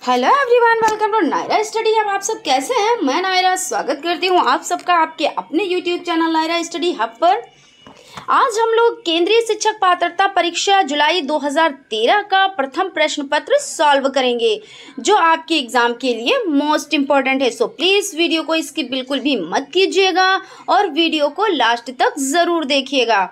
Hello everyone, welcome to Naira study. अब आप सब कैसे हैं? मैं नायरा स्वागत करती हूं आप सबका आपके अपने YouTube channel Naira study hub पर। आज हम लोग केंद्रीय शिक्षक पात्रता परीक्षा जुलाई 2013 का प्रथम प्रश्न पत्र सॉल्व करेंगे, जो आपके एग्जाम के लिए मोस्ट इम्पोर्टेंट है। सो प्लीज़ वीडियो को स्किप बिल्कुल भी मत कीजिएगा और वीडियो को लास्ट तक ज़रूर देखिएगा।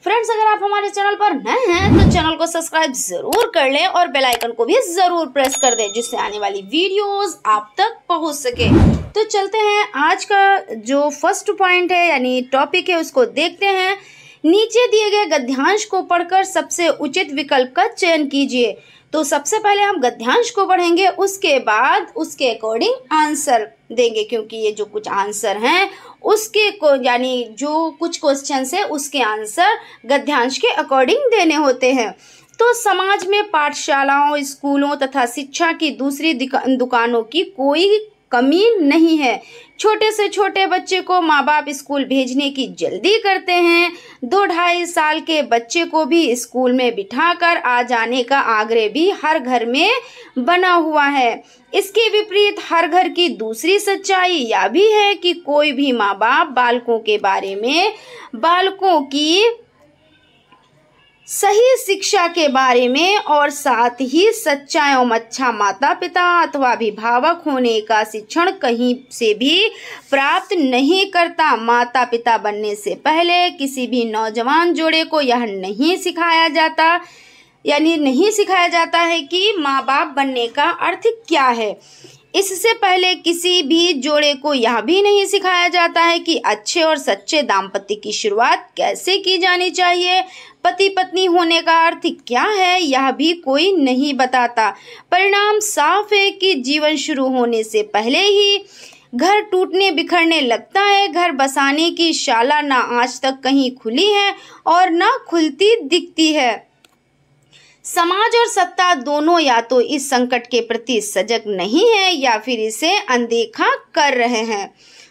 फ्रेंड्स, अगर आप हमारे चैनल पर नए हैं तो चैनल को सब्सक्राइब जरूर कर लें और बेल आइकन को भी जरूर प्रेस कर दें, जिससे आने वाली वीडियोस आप तक पहुंच सके। तो चलते हैं, आज का जो फर्स्ट पॉइंट है यानी टॉपिक है उसको देखते हैं। नीचे दिए गए गद्यांश को पढ़कर सबसे उचित विकल्प का चयन कीजिए। तो सबसे पहले हम गद्यांश को पढ़ेंगे, उसके बाद उसके अकॉर्डिंग आंसर देंगे, क्योंकि ये जो कुछ आंसर हैं उसके को यानी जो कुछ क्वेश्चन है उसके आंसर गद्यांश के अकॉर्डिंग देने होते हैं। तो समाज में पाठशालाओं, स्कूलों तथा शिक्षा की दूसरी दुकानों की कोई कमी नहीं है। छोटे से छोटे बच्चे को माँ बाप स्कूल भेजने की जल्दी करते हैं। 2-2.5 साल के बच्चे को भी स्कूल में बिठाकर आ जाने का आग्रह भी हर घर में बना हुआ है। इसके विपरीत हर घर की दूसरी सच्चाई यह भी है कि कोई भी माँ बाप बालकों के बारे में, बालकों की सही शिक्षा के बारे में और साथ ही सच्चा एवं अच्छा माता पिता अथवा अभिभावक होने का शिक्षण कहीं से भी प्राप्त नहीं करता। माता पिता बनने से पहले किसी भी नौजवान जोड़े को यह नहीं सिखाया जाता है कि माँ बाप बनने का अर्थ क्या है। इससे पहले किसी भी जोड़े को यह भी नहीं सिखाया जाता है कि अच्छे और सच्चे दाम्पत्य की शुरुआत कैसे की जानी चाहिए। पति पत्नी होने का अर्थ क्या है यह भी कोई नहीं बताता। परिणाम साफ है कि जीवन शुरू होने से पहले ही घर टूटने बिखरने लगता है। घर बसाने की शाला ना आज तक कहीं खुली है और ना खुलती दिखती है। समाज और सत्ता दोनों या तो इस संकट के प्रति सजग नहीं है या फिर इसे अनदेखा कर रहे हैं।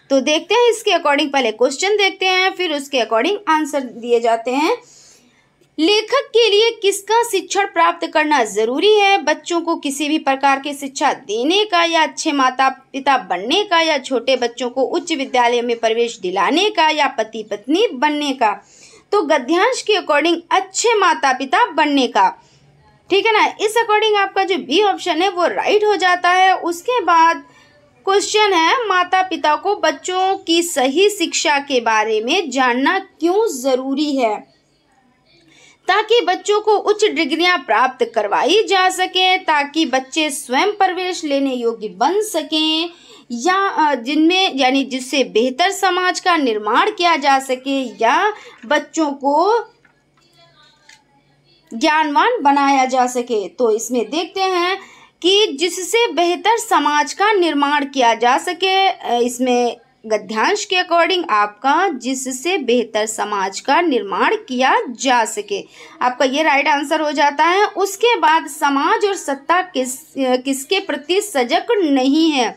तो देखते हैं इसके अकॉर्डिंग, पहले क्वेश्चन देखते हैं फिर उसके अकॉर्डिंग आंसर दिए जाते हैं। लेखक के लिए किसका शिक्षण प्राप्त करना जरूरी है? बच्चों को किसी भी प्रकार की शिक्षा देने का, या अच्छे माता पिता बनने का, या छोटे बच्चों को उच्च विद्यालय में प्रवेश दिलाने का, या पति पत्नी बनने का? तो गद्यांश के अकॉर्डिंग अच्छे माता पिता बनने का, ठीक है ना। इस अकॉर्डिंग आपका जो बी ऑप्शन है वो राइट हो जाता है। उसके बाद क्वेश्चन है, माता पिता को बच्चों की सही शिक्षा के बारे में जानना क्यों जरूरी है? ताकि बच्चों को उच्च डिग्रियां प्राप्त करवाई जा सके, ताकि बच्चे स्वयं प्रवेश लेने योग्य बन सकें, या जिनमें यानी जिससे बेहतर समाज का निर्माण किया जा सके, या बच्चों को ज्ञानवान बनाया जा सके। तो इसमें देखते हैं कि जिससे बेहतर समाज का निर्माण किया जा सके, इसमें गद्यांश के अकॉर्डिंग आपका जिससे बेहतर समाज का निर्माण किया जा सके, आपका ये राइट आंसर हो जाता है। उसके बाद समाज और सत्ता किसके प्रति सजग नहीं है?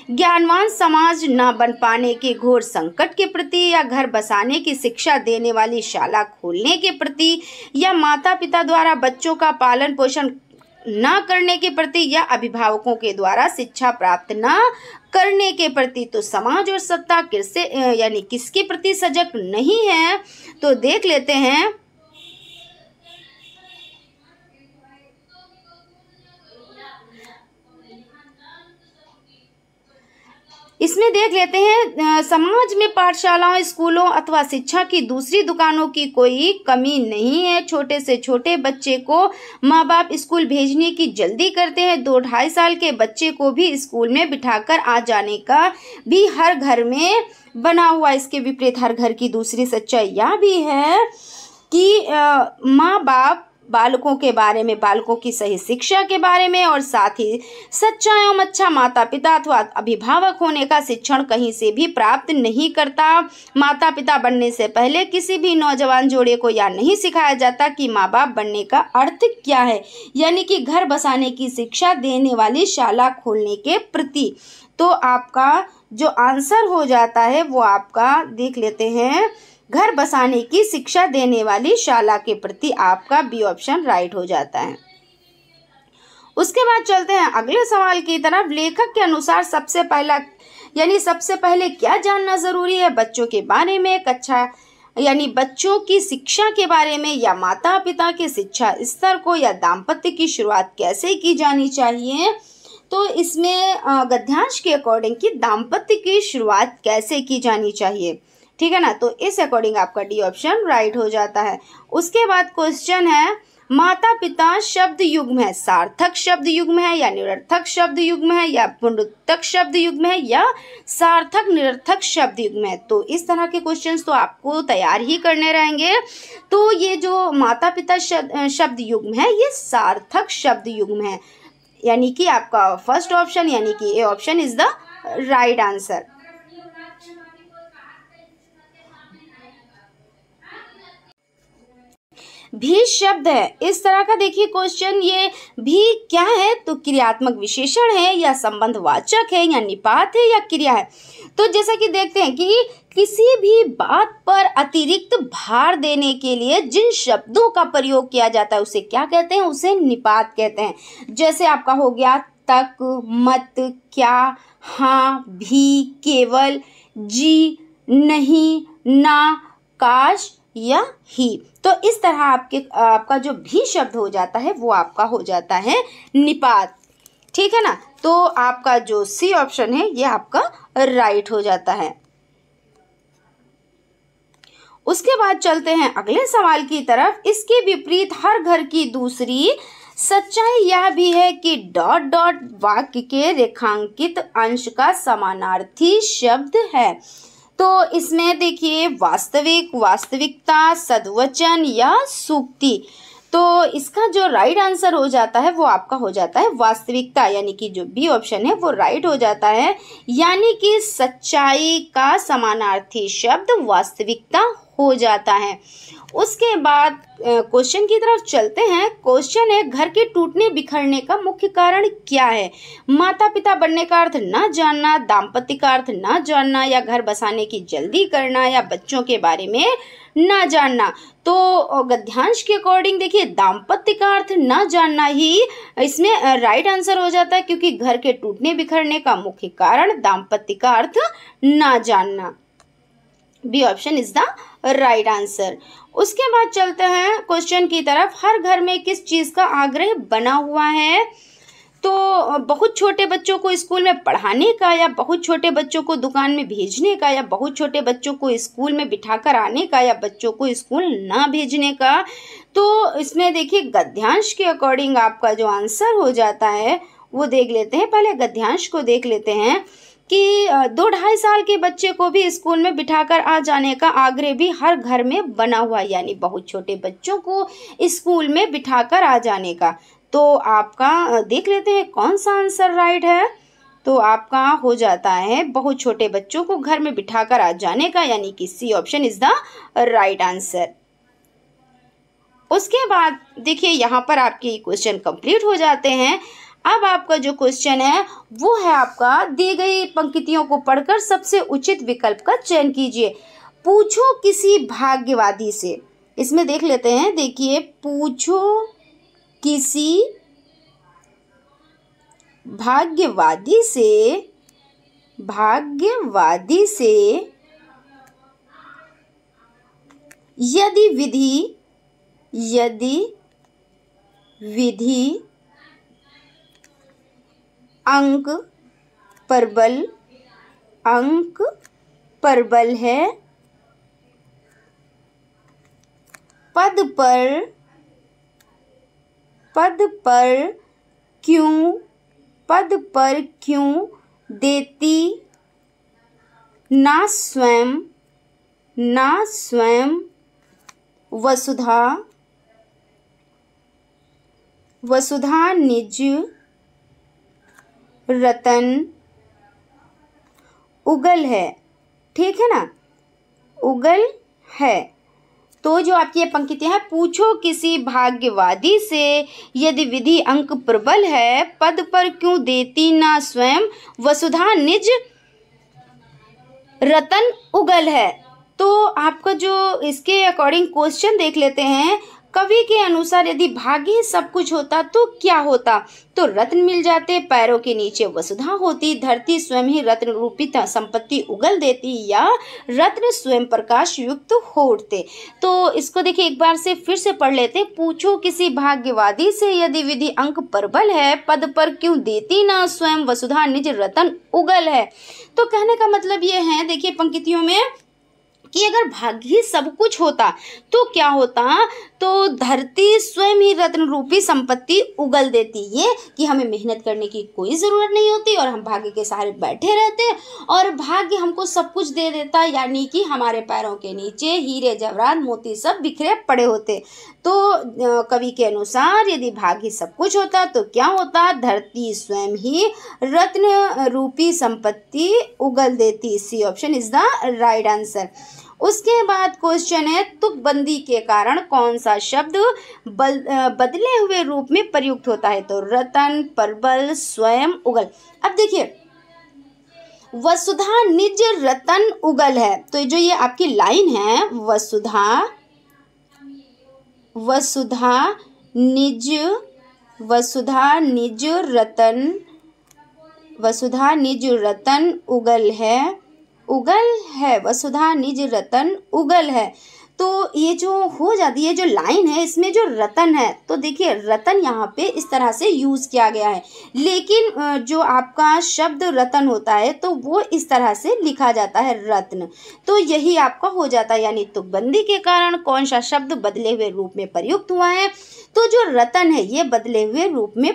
ज्ञानवान समाज न बन पाने के घोर संकट के प्रति, या घर बसाने की शिक्षा देने वाली शाला खोलने के प्रति, या माता पिता द्वारा बच्चों का पालन पोषण न करने के प्रति, या अभिभावकों के द्वारा शिक्षा प्राप्त न करने के प्रति। तो समाज और सत्ता किसके प्रति सजग नहीं है? तो देख लेते हैं। इसमें देख लेते हैं, समाज में पाठशालाओं, स्कूलों अथवा शिक्षा की दूसरी दुकानों की कोई कमी नहीं है। छोटे से छोटे बच्चे को माँ बाप स्कूल भेजने की जल्दी करते हैं। 2-2.5 साल के बच्चे को भी स्कूल में बिठाकर आ जाने का भी हर घर में बना हुआ। इसके विपरीत हर घर की दूसरी सच्चाई यह भी है कि माँ बाप बालकों के बारे में, बालकों की सही शिक्षा के बारे में और साथ ही सच्चा एवं अच्छा माता पिता अथवा अभिभावक होने का शिक्षण कहीं से भी प्राप्त नहीं करता। माता पिता बनने से पहले किसी भी नौजवान जोड़े को यह नहीं सिखाया जाता कि माँ बाप बनने का अर्थ क्या है, यानी कि घर बसाने की शिक्षा देने वाली शाला खोलने के प्रति। तो आपका जो आंसर हो जाता है वो आपका देख लेते हैं, घर बसाने की शिक्षा देने वाली शाला के प्रति आपका बी ऑप्शन राइट हो जाता है। उसके बाद चलते हैं अगले सवाल की तरफ। लेखक के अनुसार सबसे पहले क्या जानना जरूरी है बच्चों के बारे में, कक्षा यानी बच्चों की शिक्षा के बारे में, या माता पिता के शिक्षा स्तर को, या दाम्पत्य की शुरुआत कैसे की जानी चाहिए। तो इसमें गद्यांश के अकॉर्डिंग कि दाम्पत्य की शुरुआत कैसे की जानी चाहिए, ठीक है ना। तो इस अकॉर्डिंग आपका डी ऑप्शन राइट हो जाता है। उसके बाद क्वेश्चन है, माता पिता शब्द युग्म है, सार्थक शब्द युग्म है, या निरर्थक शब्द युग्म है, या पुनरुक्तक शब्द युग्म है, या सार्थक निरर्थक शब्द युग्म है। तो इस तरह के क्वेश्चंस तो आपको तैयार ही करने रहेंगे। तो ये जो माता पिता शब्द युग्म है ये सार्थक शब्द युग्म है, यानी कि आपका फर्स्ट ऑप्शन यानी कि A option is the right answer. भी शब्द है, इस तरह का देखिए क्वेश्चन, ये भी क्या है तो क्रियात्मक विशेषण है, या संबंधवाचक है, या निपात है, या क्रिया है। तो जैसा कि देखते हैं कि किसी भी बात पर अतिरिक्त भार देने के लिए जिन शब्दों का प्रयोग किया जाता है उसे क्या कहते हैं, उसे निपात कहते हैं। जैसे आपका हो गया तक, मत, क्या, हाँ, भी, केवल, जी, नहीं, ना, काश या ही। तो इस तरह आपका जो भी शब्द हो जाता है वो आपका हो जाता है निपात, ठीक है ना। तो आपका जो सी ऑप्शन है ये आपका राइट हो जाता है। उसके बाद चलते हैं अगले सवाल की तरफ। इसके विपरीत हर घर की दूसरी सच्चाई यह भी है कि डॉट डॉट वाक्य के रेखांकित अंश का समानार्थी शब्द है। तो इसमें देखिए वास्तविक, वास्तविकता, सद्वचन या सूक्ति। तो इसका जो राइट आंसर हो जाता है वो आपका हो जाता है वास्तविकता, यानी कि जो बी ऑप्शन है वो राइट हो जाता है, यानी कि सच्चाई का समानार्थी शब्द वास्तविकता हो जाता है। उसके बाद क्वेश्चन की तरफ चलते हैं। क्वेश्चन है, घर के टूटने बिखरने का मुख्य कारण क्या है। माता पिता बनने का अर्थ ना जानना, दाम्पत्य का अर्थ ना जानना, या घर बसाने की जल्दी करना, या बच्चों के बारे में ना जानना। तो गद्यांश के अकॉर्डिंग देखिए दाम्पत्य का अर्थ ना जानना ही इसमें राइट आंसर हो जाता है, क्योंकि घर के टूटने बिखरने का मुख्य कारण दाम्पत्य का अर्थ ना जानना। B option is the right answer. उसके बाद चलते हैं क्वेश्चन की तरफ। हर घर में किस चीज का आग्रह बना हुआ है। तो बहुत छोटे बच्चों को स्कूल में पढ़ाने का, या बहुत छोटे बच्चों को दुकान में भेजने का, या बहुत छोटे बच्चों को स्कूल में बिठाकर आने का, या बच्चों को स्कूल ना भेजने का। तो इसमें देखिए गद्यांश के अकॉर्डिंग आपका जो आंसर हो जाता है वो देख लेते हैं। पहले गद्यांश को देख लेते हैं कि 2-2.5 साल के बच्चे को भी स्कूल में बिठाकर आ जाने का आग्रह भी हर घर में बना हुआ, यानी बहुत छोटे बच्चों को स्कूल में बिठाकर आ जाने का। तो आपका देख लेते हैं कौन सा आंसर राइट है। तो आपका हो जाता है बहुत छोटे बच्चों को घर में बिठाकर आ जाने का, यानी कि C option is the right answer. उसके बाद देखिए यहाँ पर आपके क्वेश्चन कंप्लीट हो जाते हैं। अब आपका जो क्वेश्चन है वो है आपका, दी गई पंक्तियों को पढ़कर सबसे उचित विकल्प का चयन कीजिए। पूछो किसी भाग्यवादी से, इसमें देख लेते हैं। देखिए, पूछो किसी भाग्यवादी से यदि विधि अंक परबल है, पद पर क्यों देती ना स्वयं वसुधा निज रतन उगल है, ठीक है ना, उगल है। तो जो आपकी ये पंक्तियां हैं, पूछो किसी भाग्यवादी से यदि विधि अंक प्रबल है, पद पर क्यों देती ना स्वयं वसुधा निज रतन उगल है। तो आपका जो इसके अकॉर्डिंग क्वेश्चन देख लेते हैं, कवि के अनुसार यदि भाग्य ही सब कुछ होता तो क्या होता? तो रत्न मिल जाते, पैरों के नीचे वसुधा होती, धरती स्वयं ही रत्न रूपी संपत्ति उगल देती, या रत्न स्वयं प्रकाश युक्त हो उठते। तो इसको देखिए एक बार से फिर से पढ़ लेते। पूछो किसी भाग्यवादी से, यदि विधि अंक प्रबल है, पद पर क्यों देती ना स्वयं वसुधा निज रतन उगल है। तो कहने का मतलब ये है, देखिए पंक्तियों में, कि अगर भाग्य ही सब कुछ होता तो क्या होता? तो धरती स्वयं ही रत्न रूपी संपत्ति उगल देती। ये कि हमें मेहनत करने की कोई ज़रूरत नहीं होती और हम भाग्य के सहारे बैठे रहते और भाग्य हमको सब कुछ दे देता, यानी कि हमारे पैरों के नीचे हीरे जवाहरात मोती सब बिखरे पड़े होते। तो कवि के अनुसार यदि भाग्य सब कुछ होता तो क्या होता? धरती स्वयं ही रत्न रूपी संपत्ति उगल देती। C option is the right answer. उसके बाद क्वेश्चन है, तुकबंदी के कारण कौन सा शब्द बदले हुए रूप में प्रयुक्त होता है? तो रतन, प्रबल, स्वयं, उगल। अब देखिए, वसुधा निज रतन उगल है, तो जो ये आपकी लाइन है, वसुधा निज रतन उगल है, वसुधा निज रतन उगल है। तो ये जो हो जाती है, जो लाइन है, इसमें जो रतन है, तो देखिए रतन यहाँ पे इस तरह से यूज़ किया गया है, लेकिन जो आपका शब्द रतन होता है तो वो इस तरह से लिखा जाता है, रत्न। तो यही आपका हो जाता है, यानी तुकबंदी के कारण कौन सा शब्द बदले हुए रूप में प्रयुक्त हुआ है? तो जो रतन है ये बदले हुए रूप में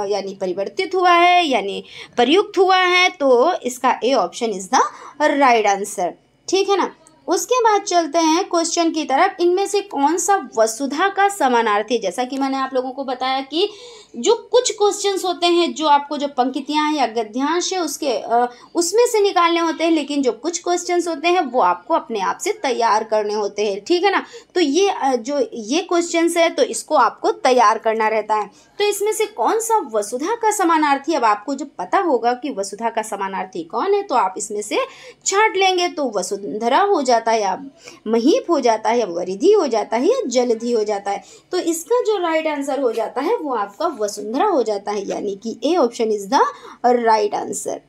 यानी परिवर्तित हुआ है, यानी प्रयुक्त हुआ है। तो इसका A option is the right answer. ठीक है ना। उसके बाद चलते हैं क्वेश्चन की तरफ। इनमें से कौन सा वसुधा का समानार्थी? जैसा कि मैंने आप लोगों को बताया कि जो कुछ क्वेश्चंस होते हैं, जो आपको जो पंक्तियां या गद्यांश है उसमें से निकालने होते हैं, लेकिन जो कुछ क्वेश्चंस होते हैं वो आपको अपने आप से तैयार करने होते हैं। ठीक है ना। तो ये क्वेश्चंस है, तो इसको आपको तैयार करना रहता है। तो इसमें से कौन सा वसुधा का समानार्थी? अब आपको जो पता होगा कि वसुधा का समानार्थी कौन है, तो आप इसमें से छांट लेंगे। तो वसुंधरा हो जाता है, या महीप हो जाता है, या वरिधि हो जाता है, या जलधि हो जाता है। तो इसका जो राइट आंसर हो जाता है वो आपका वसुंधरा हो जाता है, यानी कि A option is the right answer.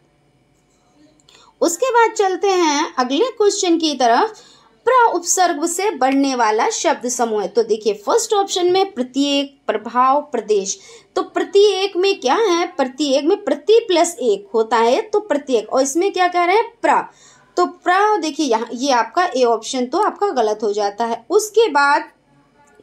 उसके बाद चलते हैं अगले क्वेश्चन की तरफ। प्र उपसर्ग से बढ़ने वाला शब्द समूह है। तो देखिए फर्स्ट ऑप्शन में प्रत्येक, प्रभाव, प्रदेश। तो प्रत्येक में क्या है? प्रत्येक में प्रति प्लस एक होता है, तो प्रत्येक। और इसमें क्या कह रहे हैं? प्र। तो प्र देखिए यहाँ ये आपका ए ऑप्शन तो आपका गलत हो जाता है। उसके बाद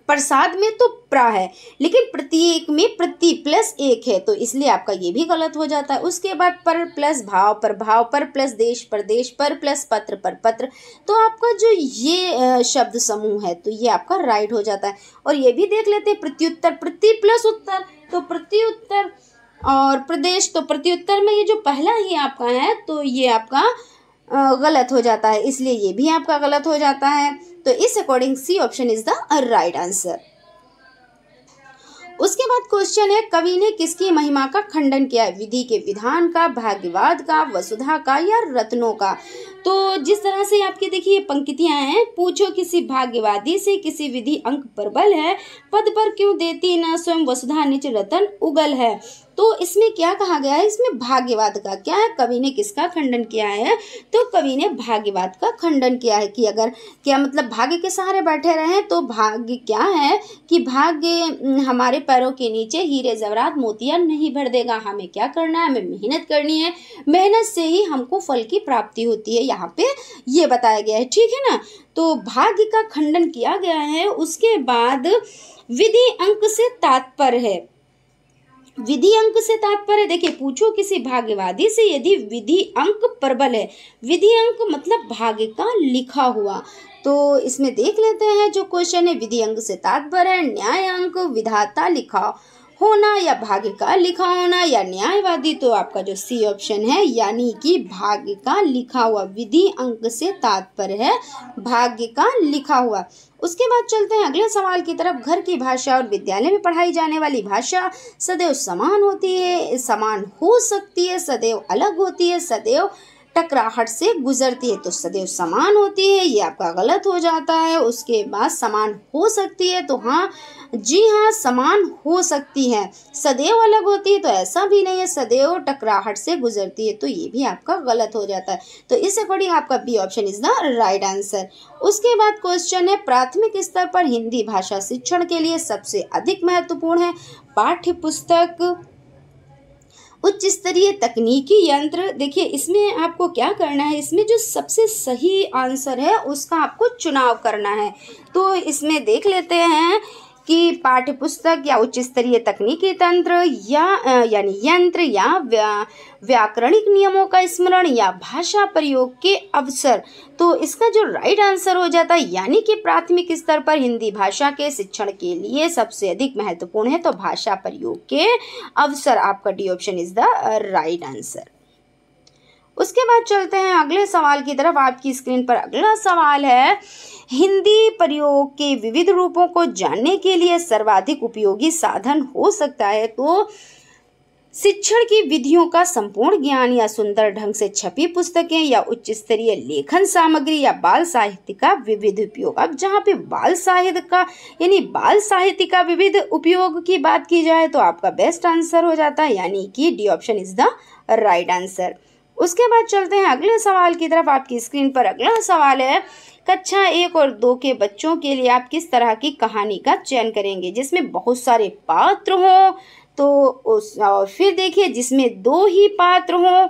प्रसाद में तो प्र है, लेकिन प्रत्येक में प्रति प्लस एक है, तो इसलिए आपका ये भी गलत हो जाता है। उसके बाद पर प्लस भाव, प्रभाव, पर प्लस देश, प्रदेश, पर प्लस पत्र, पर पत्र। तो आपका जो ये शब्द समूह है तो ये आपका राइट हो जाता है। और ये भी देख लेते हैं, प्रत्युत्तर, प्रति प्लस उत्तर, तो प्रत्युत्तर, और प्रदेश, तो प्रत्युत्तर में ये जो पहला ही आपका है तो ये आपका गलत हो जाता है, इसलिए ये भी आपका गलत हो जाता है। तो इस according C option is the right answer. उसके बाद क्वेश्चन है, कवि ने किसकी महिमा का खंडन किया है? विधि के विधान का, भाग्यवाद का, वसुधा का, या रत्नों का? तो जिस तरह से आपकी देखिए पंक्तियां हैं, पूछो किसी भाग्यवादी से, किसी विधि अंक प्रबल है, पद पर क्यों देती न स्वयं वसुधा निज रतन उगल है। तो इसमें क्या कहा गया है? इसमें भाग्यवाद का क्या है? कवि ने किसका खंडन किया है? तो कवि ने भाग्यवाद का खंडन किया है कि अगर क्या मतलब भाग्य के सहारे बैठे रहे, तो भाग्य क्या है कि भाग्य हमारे पैरों के नीचे हीरे जवाहरात मोतियां नहीं भर देगा। हमें क्या करना है? हमें मेहनत करनी है, मेहनत से ही हमको फल की प्राप्ति होती है, यहाँ पे ये बताया गया है। ठीक है ना। तो भाग्य का खंडन किया गया है। उसके बाद विधि अंक से तात्पर्य है। विधि अंक से तात्पर्य देखिए, पूछो किसी भाग्यवादी से, यदि विधि अंक प्रबल है। विधि अंक मतलब भाग्य का लिखा हुआ। तो इसमें देख लेते हैं जो क्वेश्चन है, विधि अंक से तात्पर्य है न्याय अंक, विधाता लिखा होना, या भाग्य का लिखा होना, या न्यायवादी। तो आपका जो सी ऑप्शन है, यानी कि भाग्य का लिखा हुआ। विधि अंक से तात्पर्य है भाग्य का लिखा हुआ। उसके बाद चलते हैं अगले सवाल की तरफ। घर की भाषा और विद्यालय में पढ़ाई जाने वाली भाषा सदैव समान होती है, समान हो सकती है, सदैव अलग होती है, सदैव टकराहट से गुजरती है, तो सदैव समान होती है, ये आपका गलत हो जाता है। उसके बाद समान हो सकती है, तो हाँ जी हाँ समान हो सकती है। सदैव अलग होती है, तो ऐसा भी नहीं है। सदैव टकराहट से गुजरती है, तो ये भी आपका गलत हो जाता है। तो इस अकॉर्डिंग आपका B option is the right answer. उसके बाद क्वेश्चन है, प्राथमिक स्तर पर हिंदी भाषा शिक्षण के लिए सबसे अधिक महत्वपूर्ण है पाठ्य पुस्तक, उच्च स्तरीय तकनीकी यंत्र। देखिए इसमें आपको क्या करना है, इसमें जो सबसे सही आंसर है उसका आपको चुनाव करना है। तो इसमें देख लेते हैं कि पाठ्य पुस्तक या उच्च स्तरीय तकनीकी तंत्र या यानी यंत्र या व्याकरणिक नियमों का स्मरण या भाषा प्रयोग के अवसर। तो इसका जो राइट आंसर हो जाता है, यानी कि प्राथमिक स्तर पर हिंदी भाषा के शिक्षण के लिए सबसे अधिक महत्वपूर्ण है तो भाषा प्रयोग के अवसर। आपका D option is the right answer. उसके बाद चलते हैं अगले सवाल की तरफ। आपकी स्क्रीन पर अगला सवाल है, हिंदी प्रयोग के विविध रूपों को जानने के लिए सर्वाधिक उपयोगी साधन हो सकता है तो शिक्षण की विधियों का संपूर्ण ज्ञान या सुंदर ढंग से छपी पुस्तकें या उच्च स्तरीय लेखन सामग्री या बाल साहित्य का विविध उपयोग। अब जहाँ पे बाल साहित्य का यानी बाल साहित्य का विविध उपयोग की बात की जाए तो आपका बेस्ट आंसर हो जाता है, यानी कि D option is the right answer. उसके बाद चलते हैं अगले सवाल की तरफ। आपकी स्क्रीन पर अगला सवाल है, कक्षा 1 और 2 के बच्चों के लिए आप किस तरह की कहानी का चयन करेंगे जिसमें बहुत सारे पात्र हों, और फिर देखिए जिसमें 2 ही पात्र हों,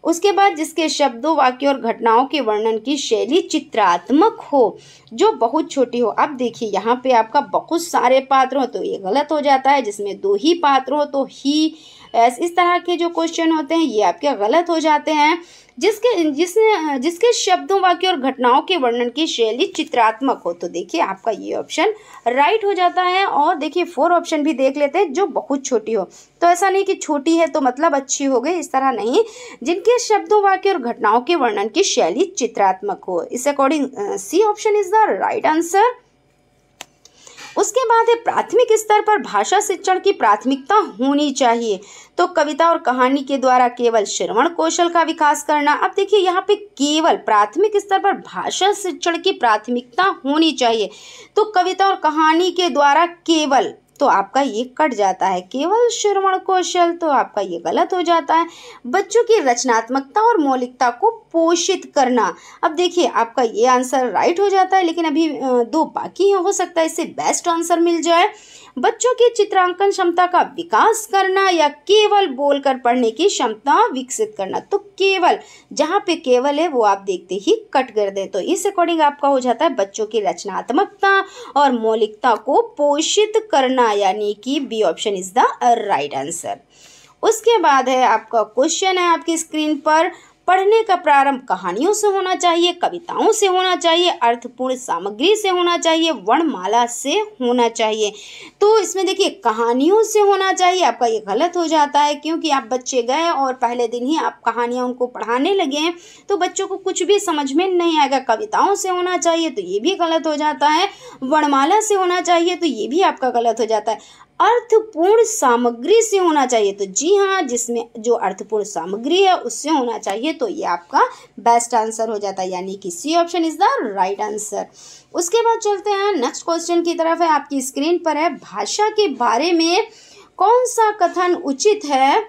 उसके बाद जिसके शब्दों वाक्यों और घटनाओं के वर्णन की शैली चित्रात्मक हो, जो बहुत छोटी हो। अब देखिए यहाँ पे आपका बहुत सारे पात्र हो तो ये गलत हो जाता है, जिसमें 2 ही पात्र हो तो ही, इस तरह के जो क्वेश्चन होते हैं ये आपके गलत हो जाते हैं। जिसके शब्दों वाक्यों और घटनाओं के वर्णन की शैली चित्रात्मक हो, तो देखिए आपका ये ऑप्शन राइट हो जाता है। और देखिए 4 ऑप्शन भी देख लेते हैं, जो बहुत छोटी हो, तो ऐसा नहीं कि छोटी है तो मतलब अच्छी हो गई, इस तरह नहीं। जिनके शब्दों वाक्यों और घटनाओं के वर्णन की शैली चित्रात्मक हो, इस according C option is the right answer. उसके बाद है, प्राथमिक स्तर पर भाषा शिक्षण की प्राथमिकता होनी चाहिए तो कविता और कहानी के द्वारा केवल श्रवण कौशल का विकास करना। अब देखिए यहाँ पे केवल प्राथमिक स्तर पर भाषा शिक्षण की प्राथमिकता होनी चाहिए तो कविता और कहानी के द्वारा केवल, तो आपका ये कट जाता है, केवल श्रवण कौशल, तो आपका ये गलत हो जाता है। बच्चों की रचनात्मकता और मौलिकता को पोषित करना। अब देखिए आपका ये आंसर राइट हो जाता है, लेकिन अभी 2 बाकी है, हो सकता है इससे बेस्ट आंसर मिल जाए। बच्चों की चित्रांकन क्षमता का विकास करना या केवल बोलकर पढ़ने की क्षमता विकसित करना। तो केवल, जहाँ पे केवल है वो आप देखते ही कट कर दें, तो इस अकॉर्डिंग आपका हो जाता है बच्चों की रचनात्मकता और मौलिकता को पोषित करना, यानी कि B option is the right answer. उसके बाद है आपका क्वेश्चन है आपकी स्क्रीन पर, पढ़ने का प्रारंभ कहानियों से होना चाहिए, कविताओं से होना चाहिए, अर्थपूर्ण सामग्री से होना चाहिए, वर्णमाला से होना चाहिए। तो इसमें देखिए कहानियों से होना चाहिए, आपका ये गलत हो जाता है, क्योंकि आप बच्चे गए और पहले दिन ही आप कहानियाँ उनको पढ़ाने लगे हैं तो बच्चों को कुछ भी समझ में नहीं आएगा। कविताओं से होना चाहिए तो ये भी गलत हो जाता है, वर्णमाला से होना चाहिए तो ये भी आपका गलत हो जाता है, अर्थपूर्ण सामग्री से होना चाहिए, तो जी हाँ, जिसमें जो अर्थपूर्ण सामग्री है उससे होना चाहिए, तो ये आपका बेस्ट आंसर हो जाता है, यानी कि C option is the right answer. उसके बाद चलते हैं नेक्स्ट क्वेश्चन की तरफ। है आपकी स्क्रीन पर है, भाषा के बारे में कौन सा कथन उचित है?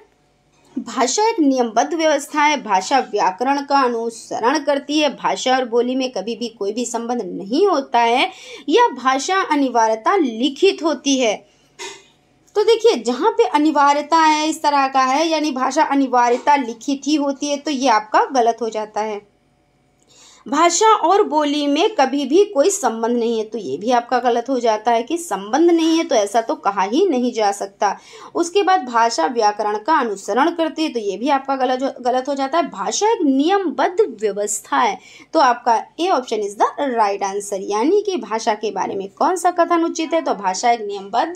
भाषा एक नियमबद्ध व्यवस्था है, भाषा व्याकरण का अनुसरण करती है, भाषा और बोली में कभी भी कोई भी संबंध नहीं होता है, या भाषा अनिवार्यता लिखित होती है। तो देखिए जहाँ पे अनिवार्यता है इस तरह का है, यानी भाषा अनिवार्यता लिखित ही होती है, तो ये आपका गलत हो जाता है। भाषा और बोली में कभी भी कोई संबंध नहीं है, तो ये भी आपका गलत हो जाता है कि संबंध नहीं है तो ऐसा तो कहा ही नहीं जा सकता। उसके बाद भाषा व्याकरण का अनुसरण करती है, तो ये भी आपका गलत हो जाता है। भाषा एक नियमबद्ध व्यवस्था है, तो आपका A option is the right answer, यानी कि भाषा के बारे में कौन सा कथन उचित है, तो भाषा एक नियमबद्ध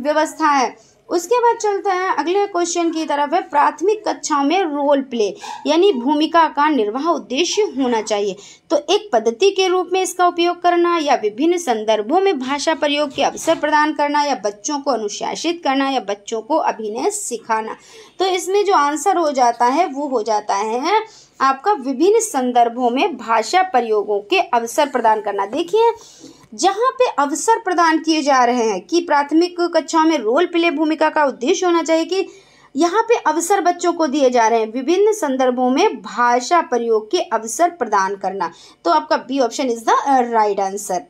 व्यवस्था है। उसके बाद चलते हैं अगले क्वेश्चन की तरफ। है प्राथमिक कक्षाओं में रोल प्ले यानी भूमिका का निर्वाह उद्देश्य होना चाहिए, तो एक पद्धति के रूप में इसका उपयोग करना, या विभिन्न संदर्भों में भाषा प्रयोग के अवसर प्रदान करना, या बच्चों को अनुशासित करना, या बच्चों को अभिनय सिखाना। तो इसमें जो आंसर हो जाता है वो हो जाता है आपका विभिन्न संदर्भों में भाषा प्रयोगों के अवसर प्रदान करना। देखिए जहाँ पे अवसर प्रदान किए जा रहे हैं कि प्राथमिक कक्षा में रोल प्ले भूमिका का उद्देश्य होना चाहिए कि यहाँ पे अवसर बच्चों को दिए जा रहे हैं, विभिन्न संदर्भों में भाषा प्रयोग के अवसर प्रदान करना। तो आपका B option is the right answer.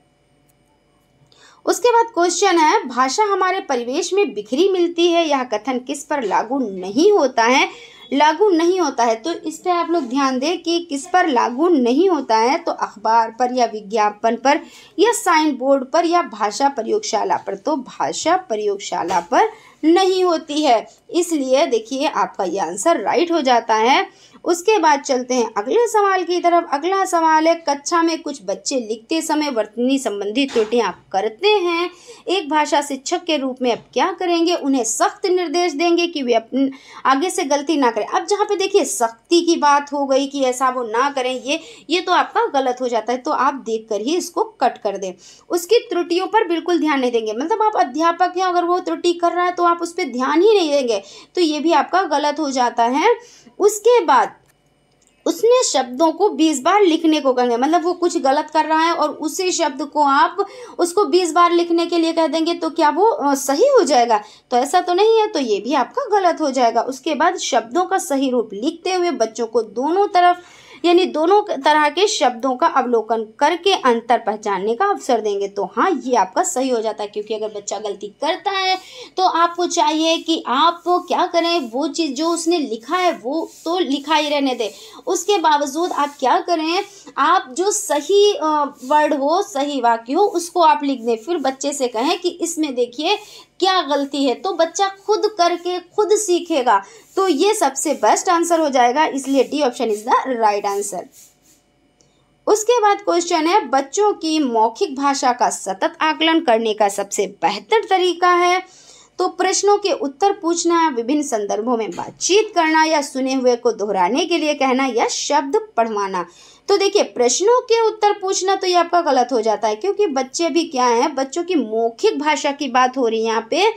उसके बाद क्वेश्चन है, भाषा हमारे परिवेश में बिखरी मिलती है, यह कथन किस पर लागू नहीं होता है? लागू नहीं होता है तो इस पे आप लोग ध्यान दें कि किस पर लागू नहीं होता है, तो अखबार पर या विज्ञापन पर या साइन बोर्ड पर या भाषा प्रयोगशाला पर। तो भाषा प्रयोगशाला पर नहीं होती है, इसलिए देखिए आपका ये आंसर राइट हो जाता है। उसके बाद चलते हैं अगले सवाल की तरफ। अगला सवाल है, कक्षा में कुछ बच्चे लिखते समय वर्तनी संबंधी त्रुटियां करते हैं, एक भाषा शिक्षक के रूप में अब क्या करेंगे? उन्हें सख्त निर्देश देंगे कि वे अपने आगे से गलती ना करें। अब जहाँ पे देखिए सख्ती की बात हो गई कि ऐसा वो ना करें, ये तो आपका गलत हो जाता है, तो आप देख कर ही इसको कट कर दें। उसकी त्रुटियों पर बिल्कुल ध्यान नहीं देंगे, मतलब आप अध्यापक हैं, अगर वो त्रुटि कर रहा है तो आप उस पर ध्यान ही नहीं देंगे, तो ये भी आपका गलत हो जाता है। उसके बाद उसने शब्दों को 20 बार लिखने को कहेंगे, मतलब वो कुछ गलत कर रहा है और उसी शब्द को आप उसको 20 बार लिखने के लिए कह देंगे, तो क्या वो सही हो जाएगा? तो ऐसा तो नहीं है, तो ये भी आपका गलत हो जाएगा। उसके बाद शब्दों का सही रूप लिखते हुए बच्चों को दोनों तरफ यानी दोनों तरह के शब्दों का अवलोकन करके अंतर पहचानने का अवसर देंगे। तो हाँ, ये आपका सही हो जाता है, क्योंकि अगर बच्चा गलती करता है तो आपको चाहिए कि आप क्या करें, वो चीज़ जो उसने लिखा है वो तो लिखा ही रहने दें, उसके बावजूद आप क्या करें, आप जो सही वर्ड हो, सही वाक्य हो, उसको आप लिख दें। फिर बच्चे से कहें कि इसमें देखिए क्या गलती है, तो बच्चा खुद करके खुद सीखेगा। तो ये सबसे बेस्ट आंसर हो जाएगा, इसलिए D option is the right answer. उसके बाद क्वेश्चन है, बच्चों की मौखिक भाषा का सतत आकलन करने का सबसे बेहतर तरीका है। तो प्रश्नों के उत्तर पूछना, विभिन्न संदर्भों में बातचीत करना, या सुने हुए को दोहराने के लिए कहना, या शब्द पढ़वाना। तो देखिए प्रश्नों के उत्तर पूछना तो ये आपका गलत हो जाता है, क्योंकि बच्चे भी क्या है, बच्चों की मौखिक भाषा की बात हो रही है यहाँ पे।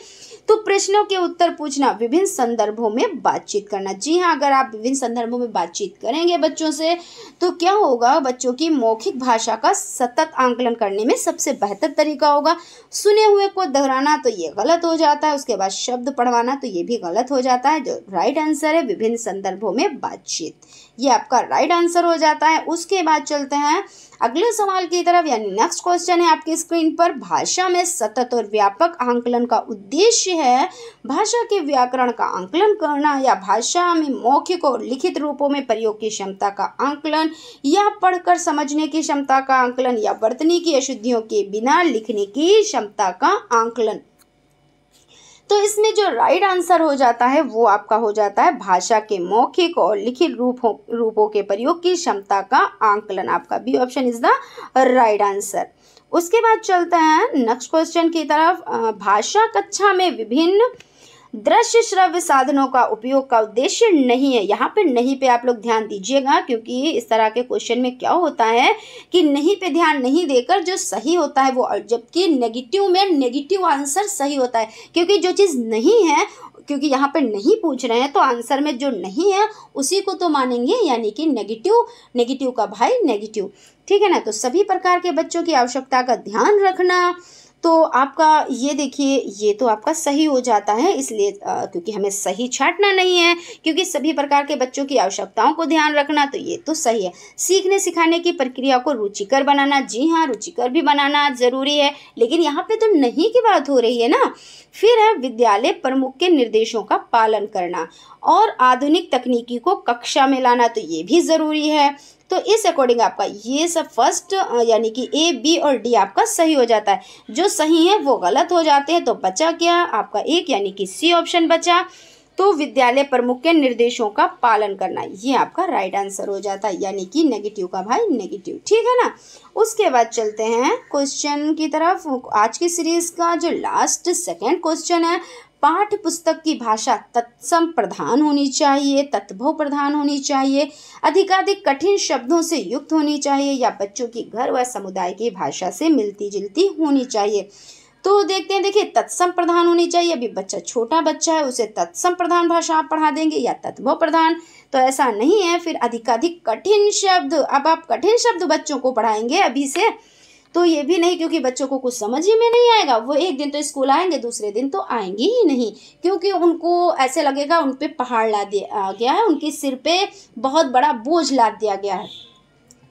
तो प्रश्नों के उत्तर पूछना, विभिन्न संदर्भों में बातचीत करना। जी हाँ, अगर आप विभिन्न संदर्भों में बातचीत करेंगे बच्चों से तो क्या होगा, बच्चों की मौखिक भाषा का सतत आंकलन करने में सबसे बेहतर तरीका होगा। सुने हुए को दोहराना तो ये गलत हो जाता है। उसके बाद शब्द पढ़वाना तो ये भी गलत हो जाता है। जो राइट आंसर है विभिन्न संदर्भों में बातचीत, ये आपका राइट आंसर हो जाता है। उसके बाद चलते हैं अगले सवाल की तरफ, यानी नेक्स्ट क्वेश्चन है आपकी स्क्रीन पर। भाषा में सतत और व्यापक आंकलन का उद्देश्य है भाषा के व्याकरण का आंकलन करना, या भाषा में मौखिक और लिखित रूपों में प्रयोग की क्षमता का आंकलन, या पढ़कर समझने की क्षमता का आंकलन, या वर्तनी की अशुद्धियों के बिना लिखने की क्षमता का आंकलन। तो इसमें जो राइट आंसर हो जाता है वो आपका हो जाता है भाषा के मौखिक और लिखित रूपों के प्रयोग की क्षमता का आंकलन। आपका B option is the right answer. उसके बाद चलते हैं नेक्स्ट क्वेश्चन की तरफ। भाषा कक्षा में विभिन्न दृश्य श्रव्य साधनों का उपयोग का उद्देश्य नहीं है। यहाँ पे नहीं पे आप लोग ध्यान दीजिएगा, क्योंकि इस तरह के क्वेश्चन में क्या होता है कि नहीं पे ध्यान नहीं देकर जो सही होता है वो, जबकि नेगेटिव में नेगेटिव आंसर सही होता है, क्योंकि जो चीज़ नहीं है, क्योंकि यहाँ पे नहीं पूछ रहे हैं तो आंसर में जो नहीं है उसी को तो मानेंगे, यानी कि नेगेटिव का भाई नेगेटिव, ठीक है ना। तो सभी प्रकार के बच्चों की आवश्यकता का ध्यान रखना, तो आपका ये देखिए ये तो आपका सही हो जाता है, इसलिए क्योंकि हमें सही छांटना नहीं है, क्योंकि सभी प्रकार के बच्चों की आवश्यकताओं को ध्यान रखना, तो ये तो सही है। सीखने सिखाने की प्रक्रिया को रुचिकर बनाना, जी हाँ रुचिकर भी बनाना ज़रूरी है, लेकिन यहाँ पे तो नहीं की बात हो रही है ना। फिर है विद्यालय प्रमुख के निर्देशों का पालन करना और आधुनिक तकनीकी को कक्षा में लाना, तो ये भी ज़रूरी है। तो इस अकॉर्डिंग आपका ये सब फर्स्ट यानी कि ए, बी और डी आपका सही हो जाता है। जो सही है वो गलत हो जाते हैं, तो बचा क्या आपका एक, यानी कि सी ऑप्शन बचा। तो विद्यालय प्रमुख के निर्देशों का पालन करना, ये आपका राइट आंसर हो जाता है, यानी कि नेगेटिव का भाई नेगेटिव, ठीक है ना। उसके बाद चलते हैं क्वेश्चन की तरफ। आज की सीरीज का जो लास्ट सेकेंड क्वेश्चन है, पाठ्य पुस्तक की भाषा तत्सम प्रधान होनी चाहिए, तत्भव प्रधान होनी चाहिए, अधिकाधिक कठिन शब्दों से युक्त होनी चाहिए, या बच्चों की घर व समुदाय की भाषा से मिलती जुलती होनी चाहिए। तो देखते हैं, देखिए तत्सम प्रधान होनी चाहिए। अभी बच्चा छोटा बच्चा है, उसे तत्सम प्रधान भाषा आप पढ़ा देंगे या तत्भव प्रधान, तो ऐसा नहीं है। फिर अधिकाधिक कठिन शब्द, अब आप कठिन शब्द बच्चों को पढ़ाएंगे अभी से, तो ये भी नहीं, क्योंकि बच्चों को कुछ समझ ही में नहीं आएगा। वो एक दिन तो स्कूल आएंगे, दूसरे दिन तो आएंगे ही नहीं, क्योंकि उनको ऐसे लगेगा उन पे पहाड़ लाद दिया गया है, उनके सिर पे बहुत बड़ा बोझ लाद दिया गया है।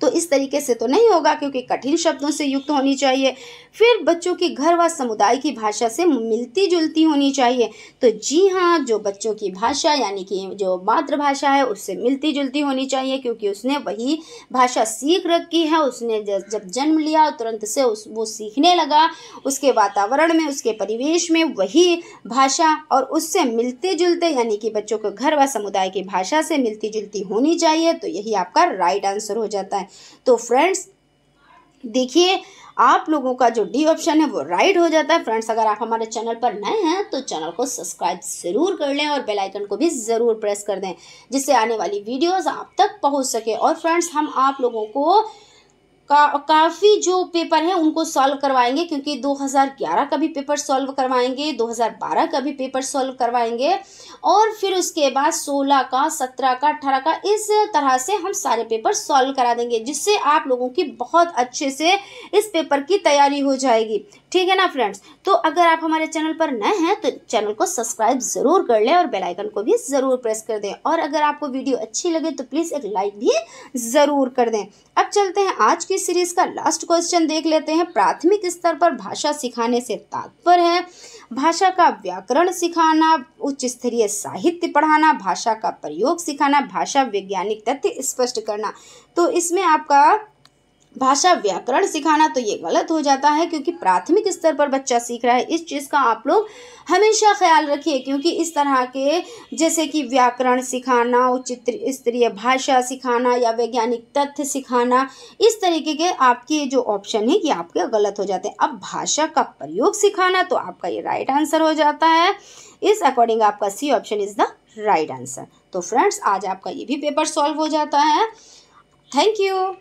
तो इस तरीके से तो नहीं होगा, क्योंकि कठिन शब्दों से युक्त होनी चाहिए। फिर बच्चों की घर व समुदाय की भाषा से मिलती जुलती होनी चाहिए। तो जी हाँ, जो बच्चों की भाषा यानी कि जो मातृभाषा है उससे मिलती जुलती होनी चाहिए, क्योंकि उसने वही भाषा सीख रखी है। उसने जब जन्म लिया तुरंत से वो सीखने लगा, उसके वातावरण में, उसके परिवेश में वही भाषा और उससे मिलते जुलते यानी कि बच्चों को घर व समुदाय की भाषा से मिलती जुलती होनी चाहिए। तो यही आपका राइट आंसर हो जाता है। तो फ्रेंड्स देखिए, आप लोगों का जो डी ऑप्शन है वो राइट हो जाता है। फ्रेंड्स अगर आप हमारे चैनल पर नए हैं तो चैनल को सब्सक्राइब जरूर कर लें और बेल आइकन को भी ज़रूर प्रेस कर दें, जिससे आने वाली वीडियोस आप तक पहुंच सके। और फ्रेंड्स हम आप लोगों को काफ़ी जो पेपर हैं उनको सॉल्व करवाएंगे, क्योंकि 2011 का भी पेपर सॉल्व करवाएंगे, 2012 का भी पेपर सॉल्व करवाएंगे, और फिर उसके बाद 16 का, 17 का, 18 का, इस तरह से हम सारे पेपर सॉल्व करा देंगे, जिससे आप लोगों की बहुत अच्छे से इस पेपर की तैयारी हो जाएगी। ठीक है ना फ्रेंड्स। तो अगर आप हमारे चैनल पर नए हैं तो चैनल को सब्सक्राइब ज़रूर कर लें और बेल आइकन को भी ज़रूर प्रेस कर दें। और अगर आपको वीडियो अच्छी लगे तो प्लीज़ एक लाइक भी ज़रूर कर दें। अब चलते हैं आज की सीरीज़ का लास्ट क्वेश्चन देख लेते हैं। प्राथमिक स्तर पर भाषा सिखाने से तात्पर्य है भाषा का व्याकरण सिखाना, उच्च स्तरीय साहित्य पढ़ाना, भाषा का प्रयोग सिखाना, भाषा वैज्ञानिक तथ्य स्पष्ट करना। तो इसमें आपका भाषा व्याकरण सिखाना तो ये गलत हो जाता है, क्योंकि प्राथमिक स्तर पर बच्चा सीख रहा है। इस चीज़ का आप लोग हमेशा ख्याल रखिए, क्योंकि इस तरह के जैसे कि व्याकरण सिखाना, उच्च स्तरीय भाषा सिखाना या वैज्ञानिक तथ्य सिखाना, इस तरीके के आपके जो ऑप्शन है ये आपके गलत हो जाते हैं। अब भाषा का प्रयोग सिखाना तो आपका ये राइट आंसर हो जाता है। इस अकॉर्डिंग आपका C option is the right answer. तो फ्रेंड्स आज आपका ये भी पेपर सॉल्व हो जाता है। Thank you.